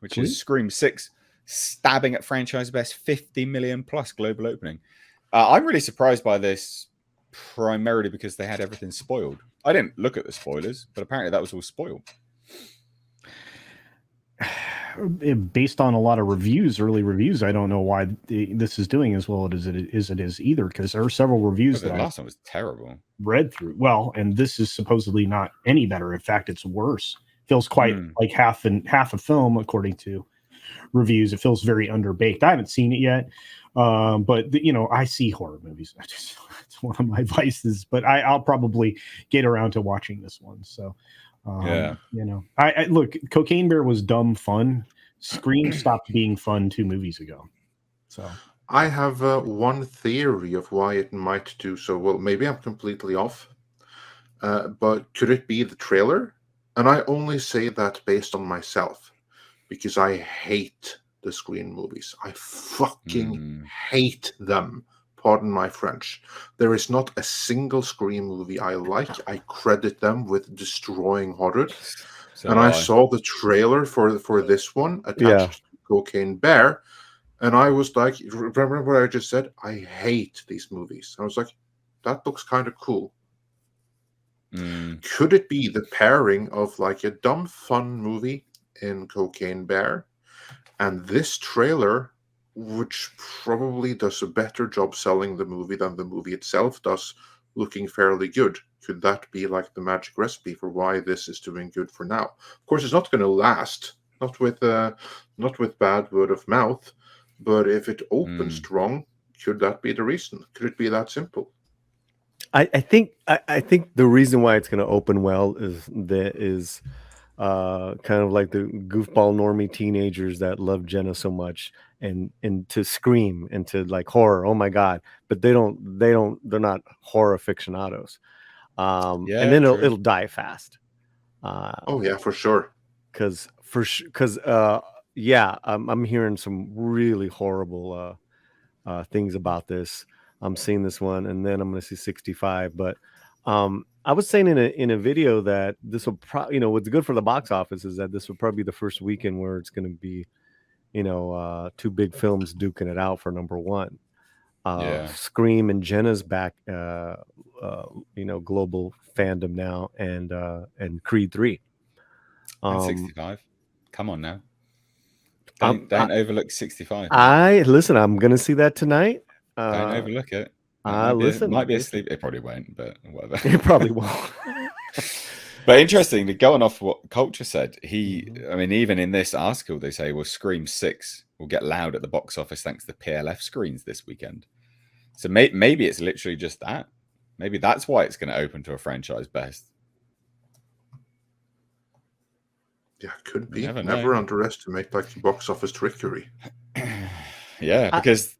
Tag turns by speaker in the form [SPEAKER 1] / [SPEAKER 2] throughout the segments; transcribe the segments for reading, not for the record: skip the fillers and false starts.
[SPEAKER 1] which is Scream 6 stabbing at franchise best 50 million plus global opening. I'm really surprised by this, primarily because they had everything spoiled. I didn't look at the spoilers, but apparently that was all spoiled.
[SPEAKER 2] Based on a lot of reviews, early reviews, I don't know why this is doing as well as it is either, because there are several reviews
[SPEAKER 1] the last one was terrible.
[SPEAKER 2] Read through. Well, and this is supposedly not any better. In fact, it's worse. Feels quite like half a film, according to reviews. It feels very underbaked. I haven't seen it yet, but I see horror movies. It's one of my vices. But I'll probably get around to watching this one. So. I look, Cocaine Bear was dumb fun. Scream stopped being fun 2 movies ago. So
[SPEAKER 3] I have one theory of why it might do so well. Maybe I'm completely off, but could it be the trailer? And I only say that based on myself, because I hate the Scream movies. I fucking hate them. Pardon my French. There is not a single Scream movie I like. I credit them with destroying horror. And I saw the trailer for this one attached to Cocaine Bear, and I was like, remember what I just said? I hate these movies. I was like, that looks kind of cool. Could it be the pairing of like a dumb fun movie in Cocaine Bear and this trailer, which probably does a better job selling the movie than the movie itself does, looking fairly good? Could that be like the magic recipe for why this is doing good for now? Of course, it's not going to last, not with bad word of mouth, but if it opens strong, could that be the reason? Could it be that simple?
[SPEAKER 4] I think the reason why it's going to open well is kind of like the goofball normie teenagers that love Jenna so much and to Scream and to like horror. Oh my God. But they're not horror aficionados. And then it'll die fast.
[SPEAKER 3] For sure.
[SPEAKER 4] I'm hearing some really horrible things about this. I'm seeing this one, and then I'm going to see 65. But I was saying in a video that this will probably, what's good for the box office is that this will probably be the first weekend where it's going to be, 2 big films duking it out for number one. Scream and Jenna's back, global fandom now, and Creed 3.
[SPEAKER 1] 65. Come on now. Don't overlook 65.
[SPEAKER 4] I'm going to see that tonight.
[SPEAKER 1] Don't overlook it. Might be asleep. It probably won't, but whatever.
[SPEAKER 4] It probably won't.
[SPEAKER 1] But interesting, going off what Culture said, even in this article, they say, well, Scream 6 will get loud at the box office thanks to PLF screens this weekend. So maybe it's literally just that. Maybe that's why it's going to open to a franchise best.
[SPEAKER 3] Yeah, could be. Never underestimate like box office trickery.
[SPEAKER 1] Because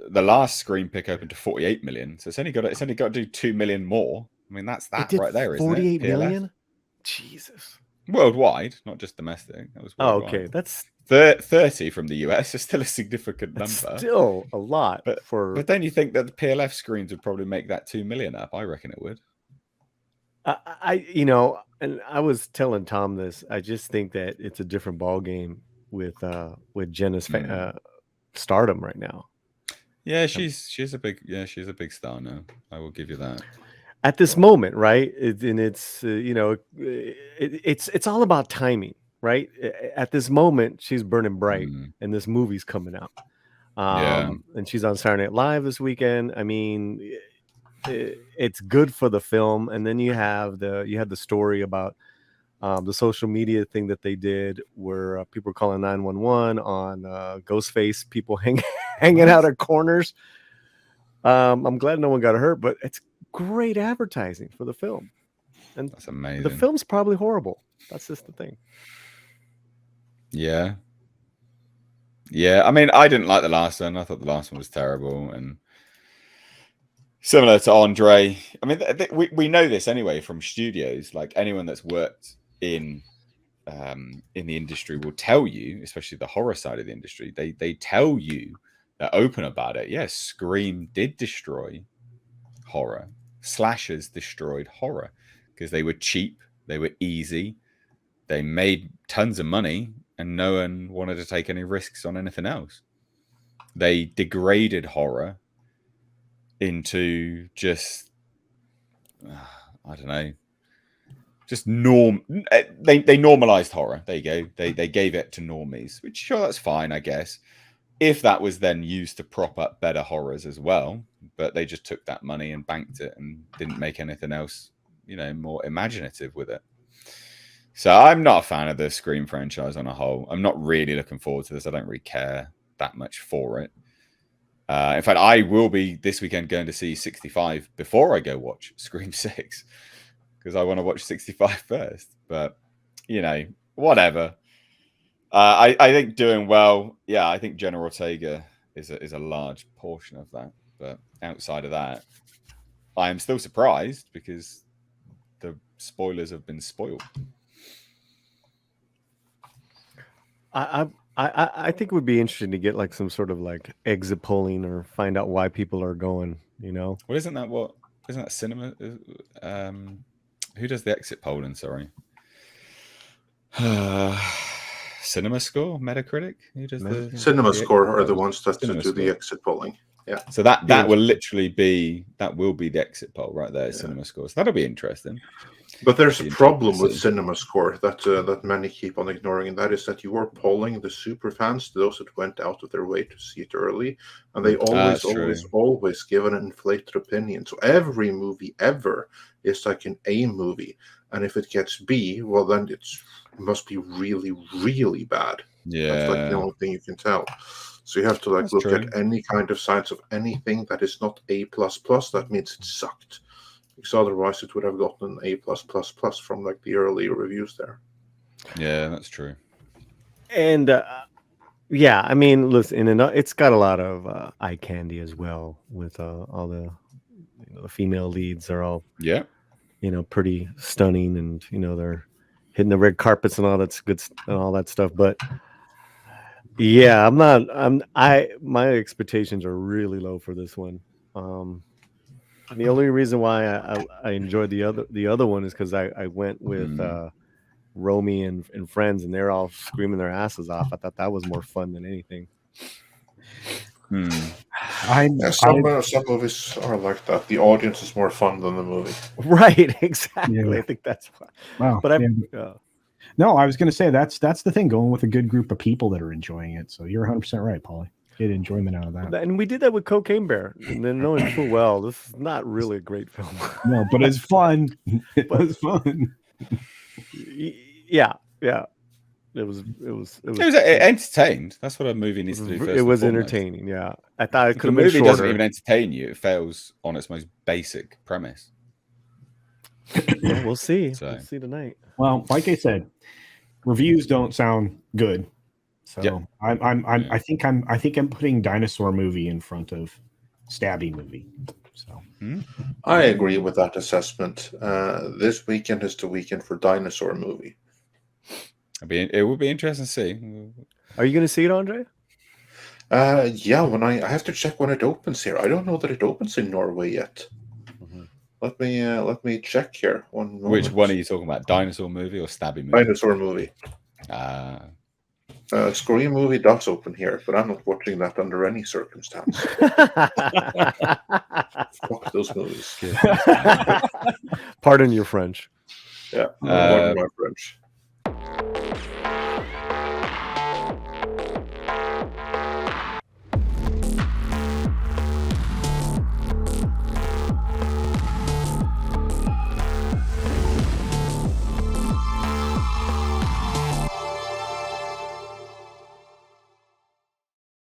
[SPEAKER 1] the last Scream pick opened to 48 million, so it's only got to do 2 million more. I mean, that's that right there, isn't it?
[SPEAKER 4] 48 million? Jesus.
[SPEAKER 1] Worldwide, not just domestic. That was worldwide.
[SPEAKER 4] Okay, that's
[SPEAKER 1] 30 from the US is still a significant number.
[SPEAKER 4] Still a lot,
[SPEAKER 1] but then you think that the PLF screens would probably make that 2 million up. I reckon it would.
[SPEAKER 4] And I was telling Tom this. I just think that it's a different ball game with Jenna's stardom right now.
[SPEAKER 1] Yeah, she's a big star now. I will give you that.
[SPEAKER 4] At this moment, right? It's all about timing, right? At this moment, she's burning bright, and this movie's coming out. And she's on Saturday Night Live this weekend. I mean, it's good for the film. And then you had the story about the social media thing that they did, where people were calling 911 on ghostface people hanging out at corners. I'm glad no one got hurt, but it's great advertising for the film. And
[SPEAKER 1] that's amazing.
[SPEAKER 4] The film's probably horrible. That's just the thing.
[SPEAKER 1] Yeah. I mean, I didn't like the last one. I thought the last one was terrible, and similar to Andre. I mean, we know this anyway from studios. Like anyone that's worked in the industry will tell you, especially the horror side of the industry, they tell you, they're open about it. Yes, Scream did destroy horror. Slashers destroyed horror because they were cheap, they were easy, they made tons of money, and no one wanted to take any risks on anything else. They degraded horror into just, I don't know, just norm. They normalized horror. There you go. They gave it to normies, which sure, that's fine, I guess. If that was then used to prop up better horrors as well, but they just took that money and banked it and didn't make anything else, more imaginative with it. So I'm not a fan of the Scream franchise on a whole. I'm not really looking forward to this. I don't really care that much for it. In fact, I will be this weekend going to see 65 before I go watch Scream 6 because I want to watch 65 first. But, whatever. I think doing well. Yeah, I think Jenna Ortega is a large portion of that. But outside of that, I am still surprised because the spoilers have been spoiled.
[SPEAKER 4] I think it would be interesting to get like some sort of like exit polling or find out why people are going. Well,
[SPEAKER 1] isn't that cinema? Who does the exit polling? Sorry. Cinema Score, Metacritic. Who does the
[SPEAKER 3] Cinema Score are the ones that do the exit polling. Yeah.
[SPEAKER 1] So that will literally be the exit poll right there. Yeah. Cinema Score. So that'll be interesting.
[SPEAKER 3] But there's a problem with Cinema Score that many keep on ignoring, and that is that you are polling the super fans, those that went out of their way to see it early, and they always give an inflated opinion. So every movie ever is like an A movie, and if it gets B, well then it must be really, really bad.
[SPEAKER 1] Yeah,
[SPEAKER 3] that's like the only thing you can tell. So you have to look at any kind of signs of anything that is not A++. That means it sucked. Because otherwise it would have gotten an A+++ from like the early reviews there.
[SPEAKER 1] Yeah, that's true.
[SPEAKER 4] And I mean, listen, it's got a lot of eye candy as well with all the the female leads are all pretty stunning, and they're hitting the red carpets and all that's good and all that stuff. But yeah, my expectations are really low for this one. The only reason why I enjoyed the other one is because I went with Romy and friends, and they're all screaming their asses off. I thought that was more fun than anything.
[SPEAKER 3] Some movies are like that. The audience is more fun than the movie.
[SPEAKER 4] Right, exactly. Yeah. I think that's why.
[SPEAKER 2] Wow.
[SPEAKER 4] But
[SPEAKER 2] no, I was going to say that's the thing, going with a good group of people that are enjoying it. So you're 100% right, Paulie. Get enjoyment out of that.
[SPEAKER 4] And we did that with Cocaine Bear, and then knowing full well this is not really a great film.
[SPEAKER 2] No, but it's fun. It was fun.
[SPEAKER 4] Yeah. It was
[SPEAKER 1] entertained. That's what a movie needs to do.
[SPEAKER 4] It was entertaining. Yeah, I thought it could have been
[SPEAKER 1] shorter.
[SPEAKER 4] Movie
[SPEAKER 1] doesn't even entertain you. It fails on its most basic premise.
[SPEAKER 4] Yeah, we'll see. We'll see tonight.
[SPEAKER 2] Well, like I said, reviews don't sound good. So I think I'm putting Dinosaur Movie in front of Stabby Movie. So
[SPEAKER 3] I agree with that assessment. This weekend is the weekend for Dinosaur Movie.
[SPEAKER 1] It will be interesting to see.
[SPEAKER 4] Are you going to see it, Andre?
[SPEAKER 3] Yeah, when I have to check when it opens here. I don't know that it opens in Norway yet. Mm-hmm. Let me check here.
[SPEAKER 1] Which one are you talking about? Dinosaur Movie or Stabby Movie?
[SPEAKER 3] Dinosaur Movie. Scream Movie does open here, but I'm not watching that under any circumstance. Fuck those movies.
[SPEAKER 4] Pardon your French.
[SPEAKER 3] Yeah, pardon my French.